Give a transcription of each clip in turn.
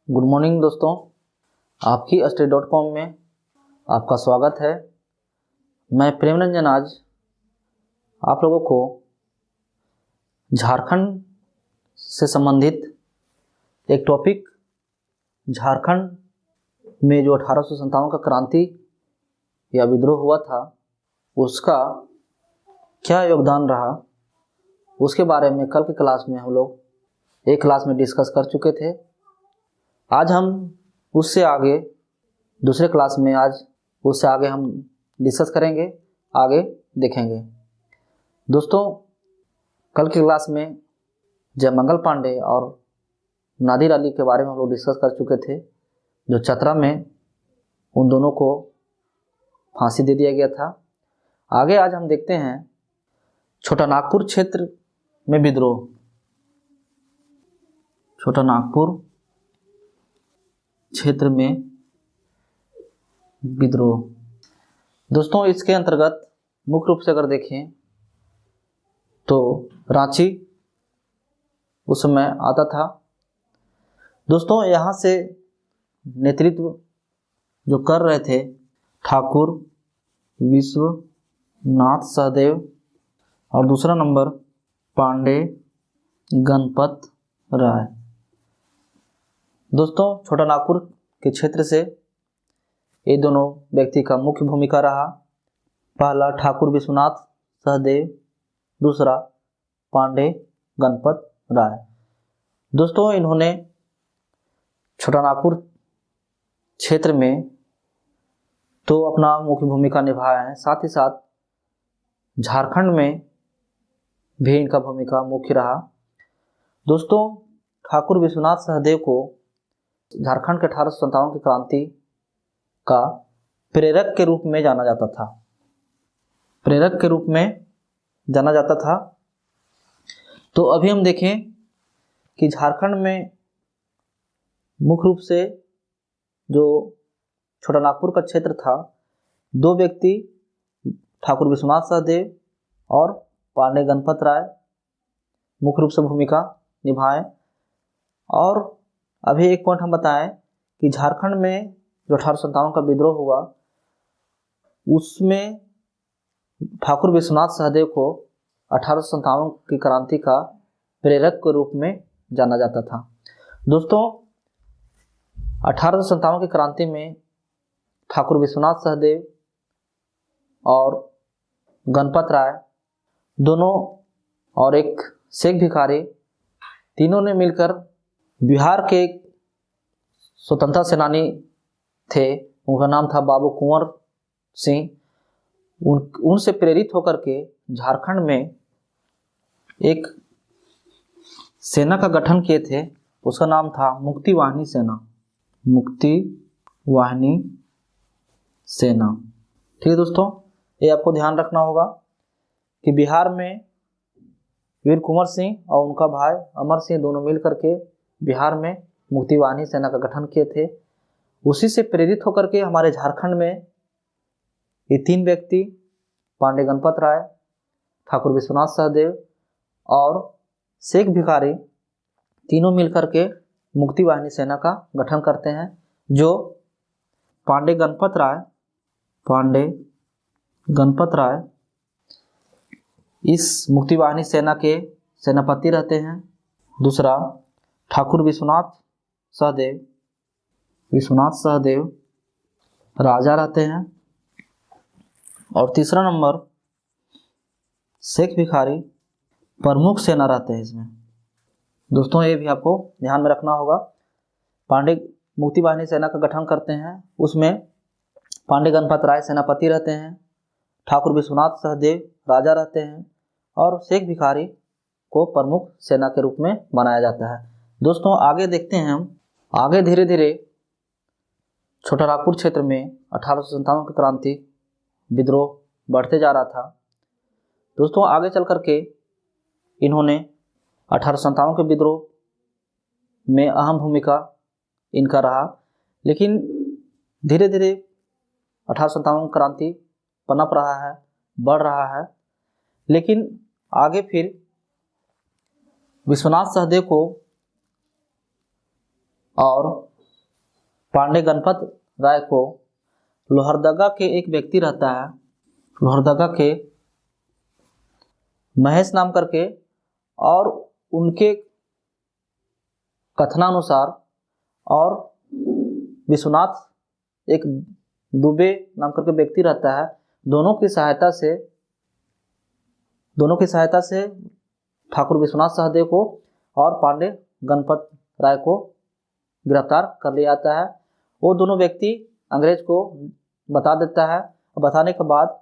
Good morning दोस्तों, आपकी study.com में आपका स्वागत है। मैं प्रेम रंजन आज आप लोगों को झारखंड से संबंधित एक टॉपिक, झारखंड में जो 1857 का क्रांति या विद्रोह हुआ था उसका क्या योगदान रहा, उसके बारे में कल की क्लास में हम लोग एक क्लास में डिस्कस कर चुके थे। आज हम उससे आगे दूसरे क्लास में हम डिस्कस करेंगे, आगे देखेंगे। दोस्तों, कल की क्लास में जयमंगल पांडे और नादिर अली के बारे में हम लोग डिस्कस कर चुके थे, जो चतरा में उन दोनों को फांसी दे दिया गया था। आगे आज हम देखते हैं छोटा नागपुर क्षेत्र में विद्रोह। छोटा नागपुर क्षेत्र में विद्रोह। दोस्तों, इसके अंतर्गत मुख्य रूप से अगर देखें तो रांची उस समय आता था। दोस्तों, यहाँ से नेतृत्व जो कर रहे थे ठाकुर विश्वनाथ सहदेव और दूसरा नंबर पांडे गणपत राय। दोस्तों, छोटा नागपुर के क्षेत्र से ये दोनों व्यक्ति का मुख्य भूमिका रहा। पहला ठाकुर विश्वनाथ सहदेव, दूसरा पांडे गणपत राय। दोस्तों, इन्होंने छोटा नागपुर क्षेत्र में तो अपना मुख्य भूमिका निभाया है, साथ ही साथ झारखंड में भी इनका भूमिका मुख्य रहा। दोस्तों, ठाकुर विश्वनाथ सहदेव को झारखंड के 1857 की क्रांति का प्रेरक के रूप में जाना जाता था। तो अभी हम देखें कि झारखंड में मुख्य रूप से जो छोटा नागपुर का क्षेत्र था, दो व्यक्ति ठाकुर विश्वनाथ सहदेव और पांडे गणपत राय मुख्य रूप से भूमिका निभाए। और अभी एक पॉइंट हम बताएं कि झारखंड में जो 1857 का विद्रोह हुआ उसमें ठाकुर विश्वनाथ सहदेव को 1857 की क्रांति का प्रेरक के रूप में जाना जाता था। दोस्तों, 1857 की क्रांति में ठाकुर विश्वनाथ सहदेव और गणपत राय दोनों और एक शेख भिखारी, तीनों ने मिलकर बिहार के एक स्वतंत्रता सेनानी थे, उनका नाम था बाबू कुंवर सिंह। उनसे प्रेरित होकर के झारखंड में एक सेना का गठन किए थे, उसका नाम था मुक्ति वाहिनी सेना। ठीक है दोस्तों, ये आपको ध्यान रखना होगा कि बिहार में वीर कुंवर सिंह और उनका भाई अमर सिंह दोनों मिल करके बिहार में मुक्ति वाहिनी सेना का गठन किए थे। उसी से प्रेरित होकर के हमारे झारखंड में ये तीन व्यक्ति पांडे गणपत राय, ठाकुर विश्वनाथ सहदेव और शेख भिखारी तीनों मिलकर के मुक्ति वाहिनी सेना का गठन करते हैं, जो पांडे गणपत राय इस मुक्ति वाहिनी सेना के सेनापति रहते हैं। दूसरा ठाकुर विश्वनाथ सहदेव राजा रहते हैं और तीसरा नंबर शेख भिखारी प्रमुख सेना रहते हैं इसमें। दोस्तों, ये भी आपको ध्यान में रखना होगा। पांडे मुक्ति वाहिनी सेना का गठन करते हैं, उसमें पांडे गणपत राय सेनापति रहते हैं, ठाकुर विश्वनाथ सहदेव राजा रहते हैं और शेख भिखारी को प्रमुख सेना के रूप में बनाया जाता है। दोस्तों, आगे देखते हैं हम आगे धीरे धीरे छोटा नागपुर क्षेत्र में 1857 की क्रांति विद्रोह बढ़ते जा रहा था। दोस्तों, आगे चल करके इन्होंने 1857 के विद्रोह में अहम भूमिका इनका रहा, लेकिन धीरे धीरे 1857 क्रांति पनप रहा है, बढ़ रहा है। लेकिन आगे फिर विश्वनाथ सहदेव को और पांडे गणपत राय को लोहरदगा के एक व्यक्ति रहता है, लोहरदगा के महेश नाम करके, और उनके कथनानुसार और विश्वनाथ एक दुबे नाम करके व्यक्ति रहता है, दोनों की सहायता से ठाकुर विश्वनाथ सहदेव को और पांडे गणपत राय को गिरफ्तार कर लिया जाता है। वो दोनों व्यक्ति अंग्रेज को बता देता है, और बताने के बाद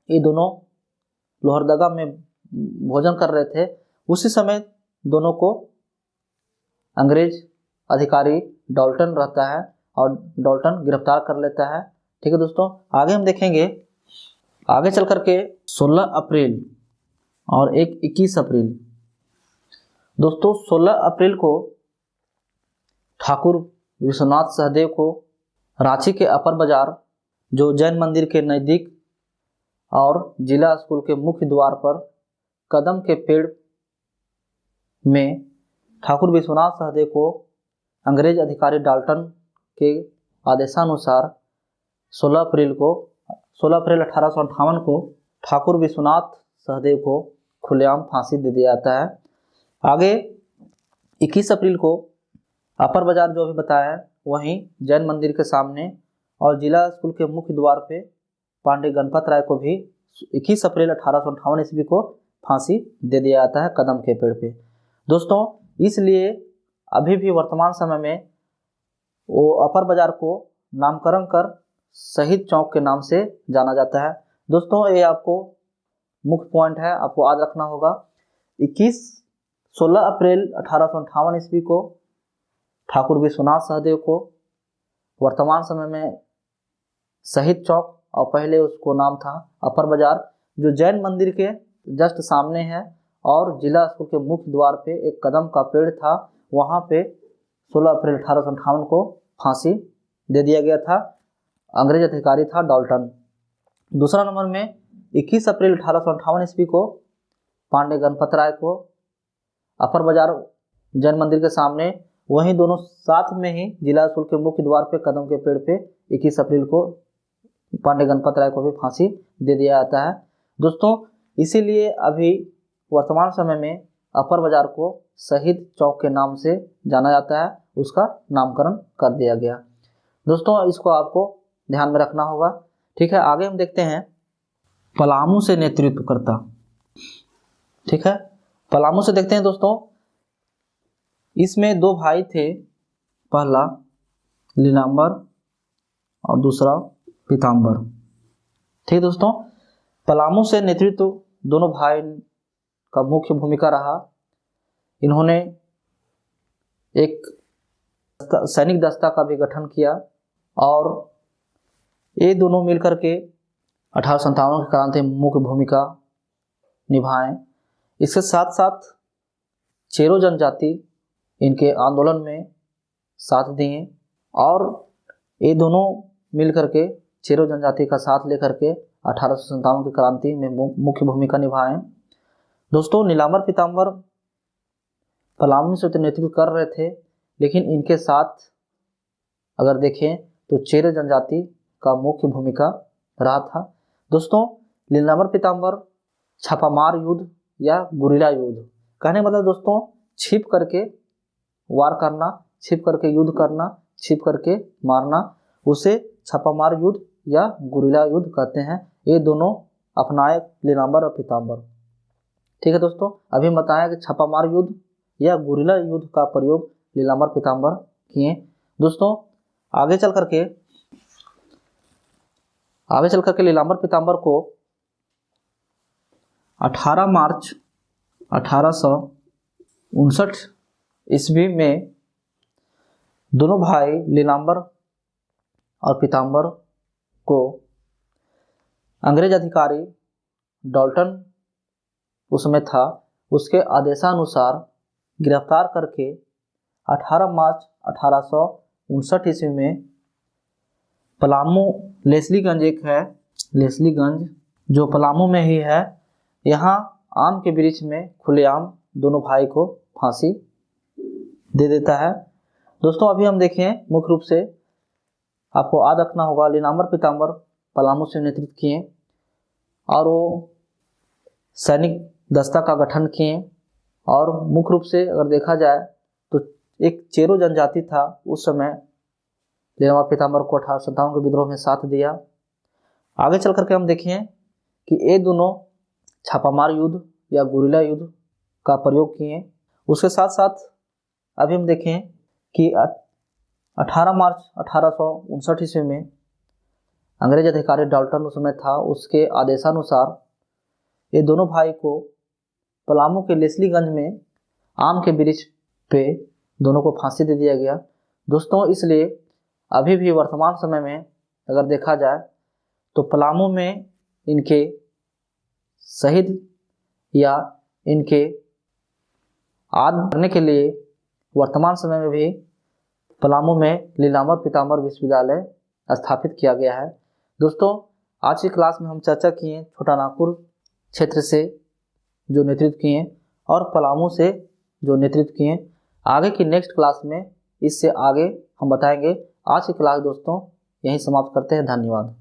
ये दोनों लोहरदगा में भोजन कर रहे थे। उसी समय दोनों को अंग्रेज अधिकारी डॉल्टन रहता है और डॉल्टन गिरफ्तार कर लेता है। ठीक है दोस्तों, आगे हम देखेंगे, आगे चल करके 16 अप्रैल और एक 21 अप्रैल। दोस्तों 16 अप्रैल को ठाकुर विश्वनाथ सहदेव को रांची के अपर बाजार, जो जैन मंदिर के नज़दीक और जिला स्कूल के मुख्य द्वार पर कदम के पेड़ में ठाकुर विश्वनाथ सहदेव को अंग्रेज अधिकारी डाल्टन के आदेशानुसार 16 अप्रैल 1858 को ठाकुर विश्वनाथ सहदेव को खुलेआम फांसी दे दिया जाता है। आगे 21 अप्रैल को अपर बाजार जो अभी बताया है वहीं जैन मंदिर के सामने और जिला स्कूल के मुख्य द्वार पे पांडे गणपत राय को भी 21 अप्रैल 1858 ईस्वी को फांसी दे दिया जाता है कदम के पेड़ पे। दोस्तों इसलिए अभी भी वर्तमान समय में वो अपर बाजार को नामकरण कर शहीद चौक के नाम से जाना जाता है। दोस्तों ये आपको मुख्य पॉइंट है, आपको याद रखना होगा। 16 अप्रैल 1858 ईस्वी को ठाकुर विश्वनाथ सहदेव को वर्तमान समय में शहीद चौक, और पहले उसको नाम था अपर बाजार, जो जैन मंदिर के जस्ट सामने है, और जिला स्कूल के मुख्य द्वार पे एक कदम का पेड़ था, वहाँ पे 16 अप्रैल 1858 को फांसी दे दिया गया था। अंग्रेज अधिकारी था डॉल्टन। दूसरा नंबर में 21 अप्रैल 1858 ईस्वी को पांडे गणपत राय को अपर बाजार जैन मंदिर के सामने, वहीं दोनों साथ में ही जिला स्कूल के मुख्य द्वार पे कदम के पेड़ पे 21 अप्रैल को पांडे गणपत राय को भी फांसी दे दिया जाता है। दोस्तों इसीलिए अभी वर्तमान समय में अपर बाजार को शहीद चौक के नाम से जाना जाता है, उसका नामकरण कर दिया गया। दोस्तों इसको आपको ध्यान में रखना होगा। ठीक है, आगे हम देखते हैं पलामू से नेतृत्व करता। ठीक है, पलामू से देखते हैं दोस्तों, इसमें दो भाई थे, पहला लीलांबर और दूसरा पीताम्बर। ठीक है दोस्तों, पलामू से नेतृत्व दोनों भाई का मुख्य भूमिका रहा। इन्होंने एक सैनिक दस्ता का भी गठन किया और ये दोनों मिलकर के 1857 की क्रांति में मुख्य भूमिका निभाएं। इसके साथ साथ चेरो जनजाति इनके आंदोलन में साथ दिए और ये दोनों मिलकर के चेरो जनजाति का साथ लेकर के 1857 की क्रांति में मुख्य भूमिका निभाएं। दोस्तों नीलांबर पीताम्बर पलामू से तो नेतृत्व कर रहे थे, लेकिन इनके साथ अगर देखें तो चेरो जनजाति का मुख्य भूमिका रहा था। दोस्तों नीलांबर पीताम्बर छापामार युद्ध या गुरिल्ला युद्ध, कहने का मतलब दोस्तों छिप करके वार करना, छिप करके युद्ध करना, छिप करके मारना, उसे छापामार युद्ध या गुरिल्ला युद्ध कहते हैं। ये दोनों अपनाए नीलांबर और पीताम्बर। ठीक है दोस्तों, अभी बताया कि छापामार युद्ध या गुरिल्ला युद्ध का प्रयोग नीलांबर पीताम्बर किए। दोस्तों आगे चल करके नीलांबर पीताम्बर को 18 मार्च 1859 ईस्वी में दोनों भाई नीलांबर और पीताम्बर को अंग्रेज अधिकारी डॉल्टन उसमें था, उसके आदेशानुसार गिरफ्तार करके 18 मार्च 1859 ईस्वी में पलामू लेस्लीगंज एक है, लेस्लीगंज जो पलामू में ही है, यहाँ आम के वृक्ष में खुलेआम दोनों भाई को फांसी दे देता है। दोस्तों अभी हम देखें मुख्य रूप से आपको याद रखना होगा लीलामर पीताम्बर पलामू से नेतृत्व किए और वो सैनिक दस्ता का गठन किए। और मुख्य रूप से अगर देखा जाए तो एक चेरो जनजाति था उस समय लीलामर पीताम्बर को 1857 के विद्रोह में साथ दिया। आगे चल करके हम देखें कि ये दोनों छापामार युद्ध या गुरिल्ला युद्ध का प्रयोग किए। उसके साथ साथ अभी हम देखें कि 18 मार्च 1859 ईस्वी में अंग्रेज अधिकारी डाल्टन उस समय था, उसके आदेशानुसार ये दोनों भाई को पलामू के लेस्लीगंज में आम के वृक्ष पे दोनों को फांसी दे दिया गया। दोस्तों इसलिए अभी भी वर्तमान समय में अगर देखा जाए तो पलामू में इनके शहीद या इनके याद करने के लिए वर्तमान समय में भी पलामू में लीलामर पीताम्बर विश्वविद्यालय स्थापित किया गया है। दोस्तों आज की क्लास में हम चर्चा किए छोटा नागपुर क्षेत्र से जो नेतृत्व किए और पलामू से जो नेतृत्व किए। आगे की नेक्स्ट क्लास में इससे आगे हम बताएंगे। आज की क्लास दोस्तों यहीं समाप्त करते हैं। धन्यवाद।